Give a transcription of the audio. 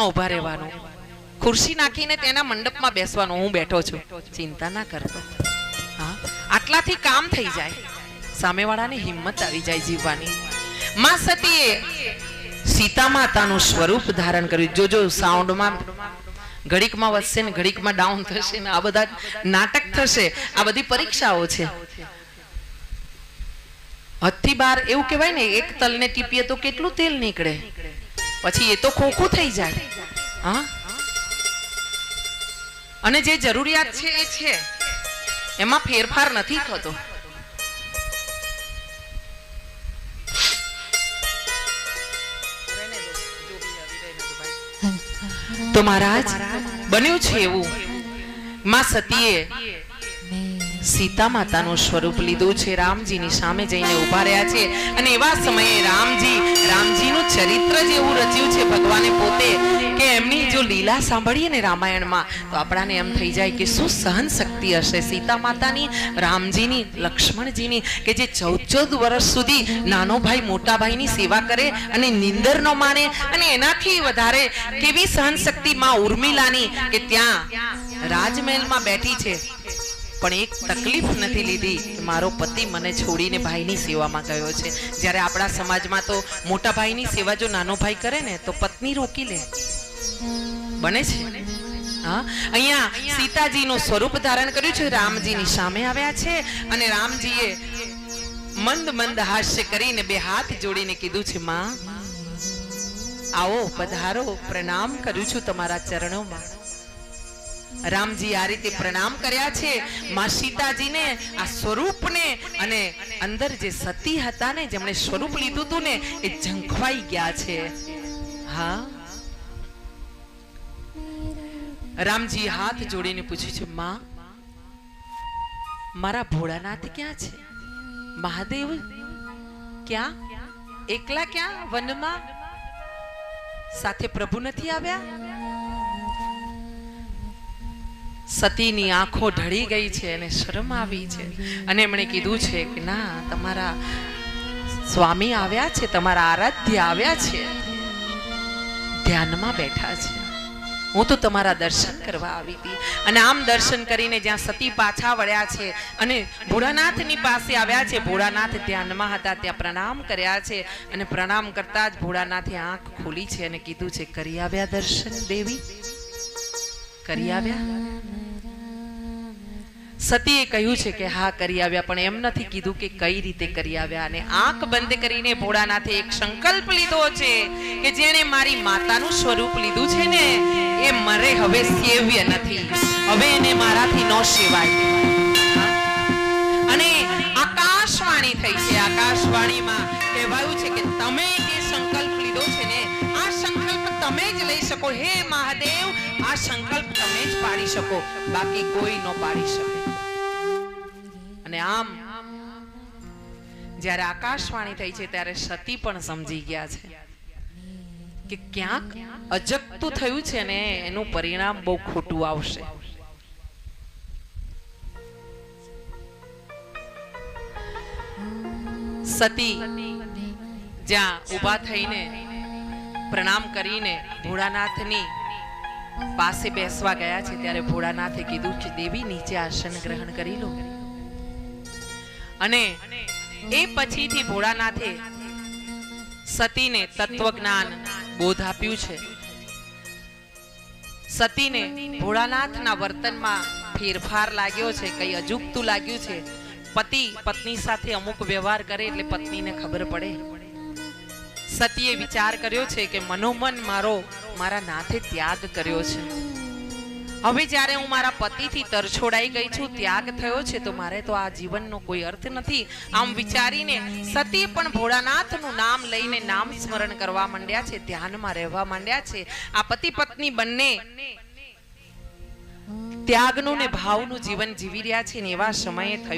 ઉભા રહેવાનું, ખુરશી નાખીને તેના મંડપમાં બેસવાનું. હું બેઠો છું, ચિંતા ના કરતો. હા, આટલાથી કામ થઈ જાય. સામેવાળાની હિંમત આવી જાય જીવવાની. માં સતીએ સીતા માતાનું સ્વરૂપ ધારણ કર્યું. જોજો સાઉન્ડમાં ઘડીકમાં વધશે ને ઘડીકમાં ડાઉન થશે ને આ બધા નાટક થશે. આ બધી પરીક્ષાઓ છે. હદથી બાર એવું કહેવાય ને, એક તલને ટીપીએ તો કેટલું તેલ નીકળે, પછી એ તો ખોખું થઈ જાય. હા, અને જે જરૂરિયાત છે એ છે, એમાં ફેરફાર નથી થતો. તો મહારાજ બન્યું છે એવું, માં સતીએ સીતા માતાનું સ્વરૂપ લીધું છે. રામજીની સામે જઈને ઉભા રહ્યા છે અને એવા સમયે રામજીનું ચરિત્ર જેવું રચ્યું છે ભગવાને પોતે, કે એમની જો લીલા સાંભળીએ ને રામાયણમાં તો આપણાને એમ થઈ જાય કે શું સહન શક્તિ હશે સીતા માતાની, રામજીની, લક્ષ્મણજીની, કે જે 14 વર્ષ સુધી નાનો ભાઈ મોટા ભાઈની સેવા કરે અને નિંદર ન માને, અને એનાથી વધારે કેવી સહન શક્તિ માં ઉર્મિલાની, કે ત્યાં રાજમહેલમાં બેઠી છે પણ એક તકલીફ નથી લીધી કે મારો પતિ મને છોડીને ભાઈની સેવામાં ગયો છે. જ્યારે આપણા સમાજમાં તો મોટા ભાઈની સેવા જો નાનો ભાઈ કરે ને તો પત્ની રોકી લે, બને છે. હા, અહીંયા સીતાજીનું સ્વરૂપ ધારણ કર્યું છે, રામજીની સામે આવ્યા છે અને રામજીએ મંદ મંદ હાસ્ય કરીને બે હાથ જોડીને કીધું છે, માં આવો, પધારો, પ્રણામ કરું છું તમારા ચરણોમાં. રામજી આ રીતે પ્રણામ કર્યા છે માં સીતાજીને, આ સ્વરૂપને, અને અંદર જે સતી હતા ને, જેમણે સ્વરૂપ લીધું હતું ને, એ ઝંખવાઈ ગયા છે. હા, રામજી હાથ જોડીને પૂછ્યું છે, માં મારા ભોળાનાથ ક્યાં છે? મહાદેવ ક્યાં? એકલા ક્યાં વનમાં? સાથે પ્રભુ નથી આવ્યા? સતીની આંખો ઢળી ગઈ છે અને શરમ આવી છે અને એમણે કીધું છે કે ના, તમારા સ્વામી આવ્યા છે, તમારા આરાધ્ય આવ્યા છે, ધ્યાનમાં બેઠા છે. હું તો તમારા દર્શન કરવા આવી હતી. અને આમ દર્શન કરીને જ્યાં સતી પાછા વળ્યા છે અને ભોળાનાથની પાસે આવ્યા છે, ભોળાનાથ ધ્યાનમાં હતા, ત્યાં પ્રણામ કર્યા છે અને પ્રણામ કરતા જ ભોળાનાથે આંખ ખોલી છે અને કીધું છે, કરી આવ્યા દર્શન દેવી? કરી આવ્યા? સતીએ કહ્યું છે કે હા, કરી આવ્યા, પણ એમ નથી કીધું કે કઈ રીતે કરી આવ્યા. અને આંખ બંધ કરીને ભોળાનાથે એક સંકલ્પ લીધો છે કે જેણે મારી માતાનું સ્વરૂપ લીધું છે ને, એ મરે હવે સેવ્ય નથી, હવે એને મારાથી ન સેવાય. અને આકાશવાણી થઈ છે. આકાશવાણીમાં કહેવાયું છે કે તમે જે સંકલ્પ લીધો છે ને, આ સંકલ્પ તમે જ લઈ શકો. હે મહાદેવ, આ સંકલ્પ તમે જ પાડી શકો, બાકી કોઈ ન પાડી શકે. અને આમ જ્યારે આકાશવાણી થઈ છે ત્યારે સતી પણ સમજી ગયા છે કે ક્યાંક અજગતું થયું છે ને એનું પરિણામ બહુ ખોટું આવશે. સતી જ્યાં ઊભા થઈને પ્રણામ કરીને ભોળાનાથની પાસે બેસવા ગયા છે ત્યારે ભોળાનાથે કીધું કે દેવી, નીચે આસન ગ્રહણ કરી લો. અને એ પછીથી ભોળાનાથે સતીને તત્વજ્ઞાન બોધ આપ્યું છે. સતીને ભોળાનાથના વર્તનમાં ફેરફાર લાગ્યો છે, કઈ અજુગતું લાગ્યું છે. પતિ પત્ની સાથે અમુક વ્યવહાર કરે એટલે પત્નીને ખબર પડે. સતીએ વિચાર કર્યો છે કે મનોમન મારા નાથે ત્યાગ કર્યો છે, હવે જ્યારે હું મારા પતિથી તરછોડાઈ ગઈ છું, ત્યાગ થયો છે, તો મારે તો આ જીવનનો કોઈ અર્થ નથી. આમ વિચારીને સતી પણ ભોળાનાથનું નામ લઈને નામ સ્મરણ કરવા માંડ્યા છે, ધ્યાનમાં રહેવા માંડ્યા છે. આ પતિ પત્ની બંને ત્યાગનું ને ભાવનું જીવન જીવી રહ્યા છે ને એવા સમયે થયું